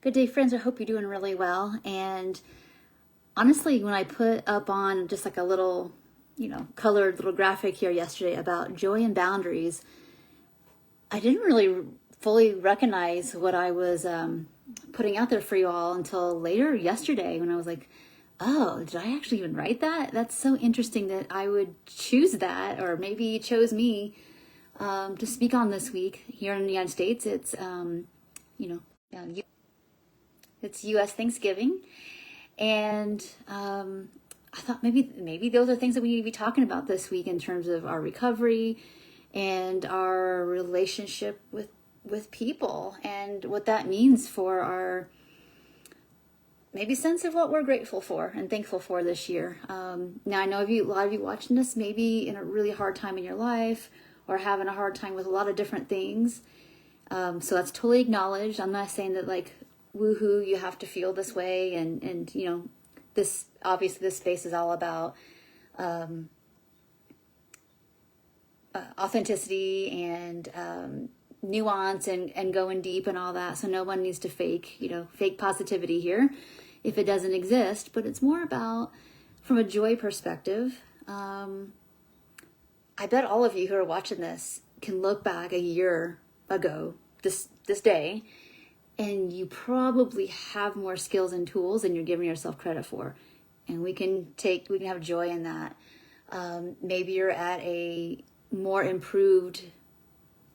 Good day, friends. I hope you're doing really well. And honestly, when I put up on just like a little, colored little graphic here yesterday about joy and boundaries, I didn't really fully recognize what I was putting out there for you all until later yesterday when I was like, oh, did I actually even write that? That's so interesting that I would choose that, or maybe you chose me to speak on this week here in the United States. It's, you know, uh, it's U.S. Thanksgiving, and I thought maybe those are things that we need to be talking about this week in terms of our recovery and our relationship with people and what that means for our maybe sense of what we're grateful for and thankful for this year. Now I know a lot of you watching this maybe in a really hard time in your life or having a hard time with a lot of different things. So that's totally acknowledged. I'm not saying that like woohoo, you have to feel this way, and this obviously this space is all about authenticity and nuance and going deep and all that. So no one needs to fake positivity here if it doesn't exist. But it's more about from a joy perspective. I bet all of you who are watching this can look back a year ago this day, and you probably have more skills and tools than you're giving yourself credit for. And we can have joy in that. Maybe you're at a more improved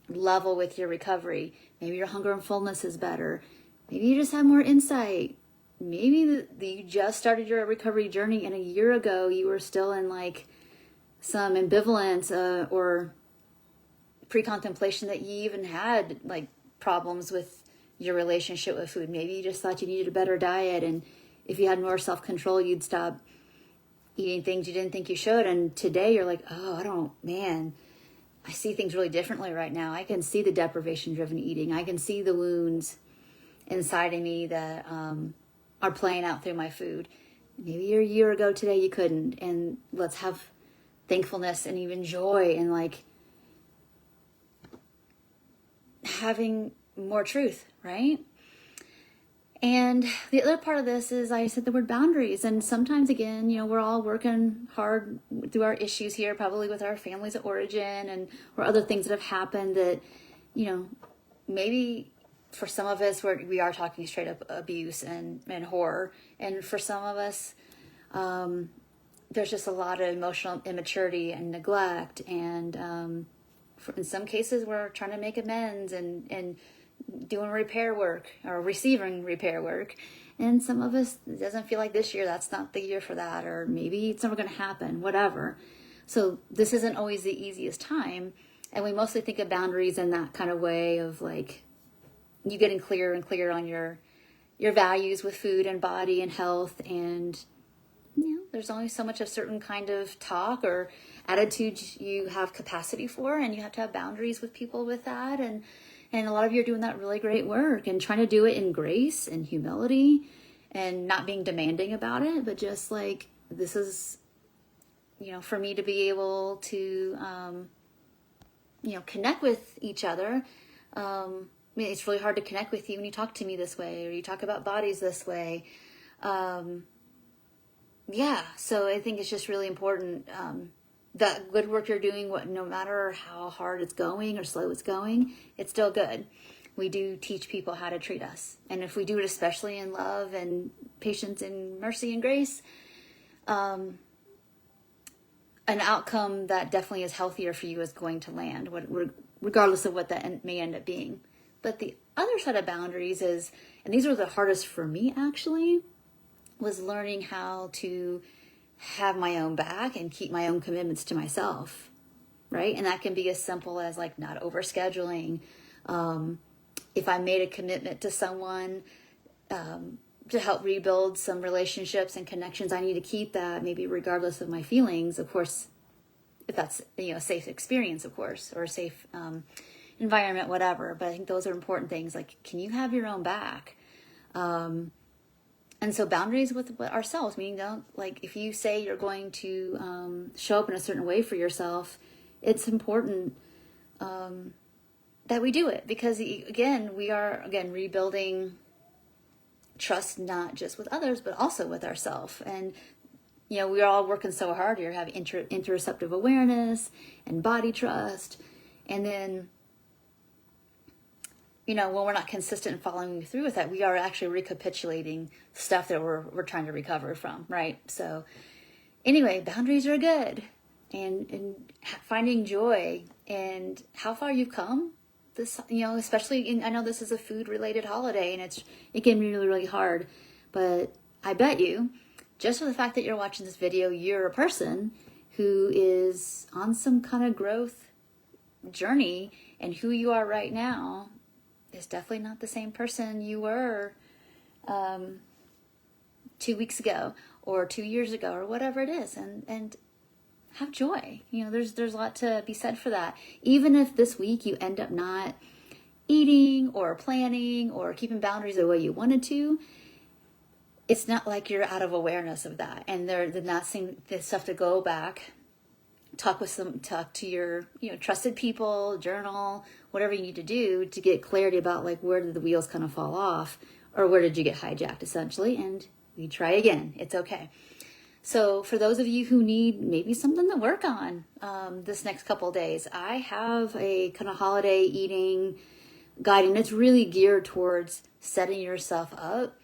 level with your recovery. Maybe your hunger and fullness is better. Maybe you just have more insight. Maybe you just started your recovery journey, and a year ago you were still in like some ambivalence or pre-contemplation that you even had like problems with your relationship with food. Maybe you just thought you needed a better diet, and if you had more self-control, you'd stop eating things you didn't think you should. And today you're like, oh, I see things really differently right now. I can see the deprivation-driven eating. I can see the wounds inside of me that are playing out through my food. Maybe a year ago today you couldn't. And let's have thankfulness and even joy and like having more truth, right? And the other part of this is I said the word boundaries. And sometimes, again, we're all working hard through our issues here, probably with our families of origin or other things that have happened that, maybe for some of us we are talking straight up abuse and horror. And for some of us, there's just a lot of emotional immaturity and neglect. And in some cases, we're trying to make amends and doing repair work or receiving repair work. And some of us, it doesn't feel like this year, that's not the year for that, or maybe it's never going to happen, whatever. So this isn't always the easiest time. And we mostly think of boundaries in that kind of way of like you getting clearer and clearer on your values with food and body and health. And there's only so much of certain kind of talk or attitude you have capacity for, and you have to have boundaries with people with that. And a lot of you are doing that really great work and trying to do it in grace and humility and not being demanding about it, but just like, this is, for me to be able to, connect with each other. It's really hard to connect with you when you talk to me this way or you talk about bodies this way. So I think it's just really important that good work you're doing, no matter how hard it's going or slow it's going, it's still good. We do teach people how to treat us. And if we do it especially in love and patience and mercy and grace, an outcome that definitely is healthier for you is going to land, regardless of what that may end up being. But the other set of boundaries is, and these were the hardest for me actually, was learning how to have my own back and keep my own commitments to myself, right? And that can be as simple as like not overscheduling. If I made a commitment to someone to help rebuild some relationships and connections, I need to keep that, maybe regardless of my feelings, of course, if that's a safe experience, of course, or a safe environment, whatever. But I think those are important things. Like, can you have your own back? And so boundaries with ourselves, meaning if you say you're going to show up in a certain way for yourself, it's important that we do it, because again, we are rebuilding trust not just with others, but also with ourselves. And, you know, we're all working so hard here, having interoceptive awareness and body trust. And then, you know, when we're not consistent in following through with that, we are actually recapitulating stuff that we're trying to recover from, right? So anyway, boundaries are good, and finding joy and how far you've come. This, you know, especially I know this is a food related holiday, and it can be really, really hard, but I bet you, just for the fact that you're watching this video, you're a person who is on some kind of growth journey, and who you are right now is definitely not the same person you were 2 weeks ago or 2 years ago or whatever it is. And have joy. You know, there's a lot to be said for that. Even if this week you end up not eating or planning or keeping boundaries the way you wanted to, it's not like you're out of awareness of that. And they're not saying this stuff to go back, talk to your, you know, trusted people, journal, whatever you need to do to get clarity about, like, where did the wheels kind of fall off, or where did you get hijacked, essentially. And we try again. It's okay. So for those of you who need maybe something to work on this next couple of days, I have a kind of holiday eating guide, and it's really geared towards setting yourself up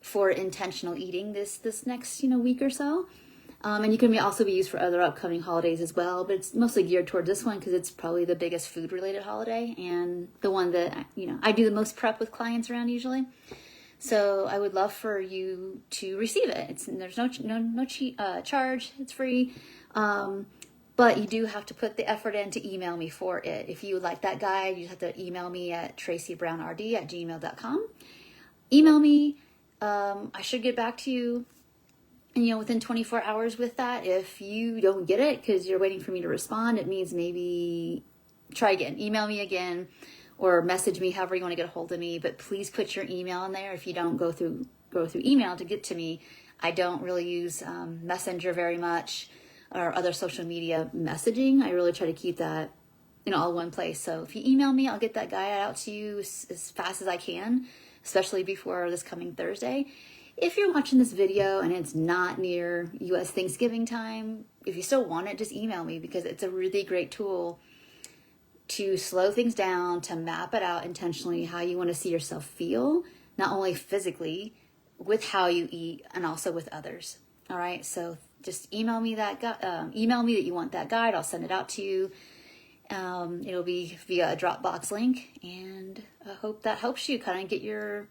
for intentional eating this next, you know, week or so. And you can also be used for other upcoming holidays as well, but it's mostly geared toward this one because it's probably the biggest food related holiday and the one that, you know, I do the most prep with clients around usually. So I would love for you to receive it. There's no charge. It's free. But you do have to put the effort in to email me for it. If you would like that guide, you have to email me at tracybrownrd@gmail.com. Email me. I should get back to you, and, you know, within 24 hours with that. If you don't get it because you're waiting for me to respond, it means maybe try again. Email me again or message me, however you want to get a hold of me. But please put your email in there if you don't go through email to get to me. I don't really use Messenger very much or other social media messaging. I really try to keep that, you know, all one place. So if you email me, I'll get that guide out to you as fast as I can, especially before this coming Thursday. If you're watching this video and it's not near U.S. Thanksgiving time, if you still want it, just email me, because it's a really great tool to slow things down, to map it out intentionally, how you want to see yourself feel, not only physically, with how you eat, and also with others. All right, so just email me email me that you want that guide. I'll send it out to you. It'll be via a Dropbox link, and I hope that helps you kind of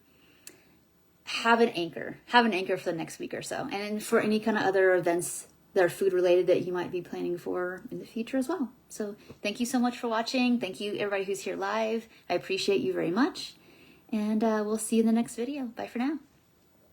have an anchor for the next week or so, and for any kind of other events that are food related that you might be planning for in the future as well. So thank you so much for watching. Thank you everybody who's here live. I appreciate you very much, and we'll see you in the next video. Bye for now.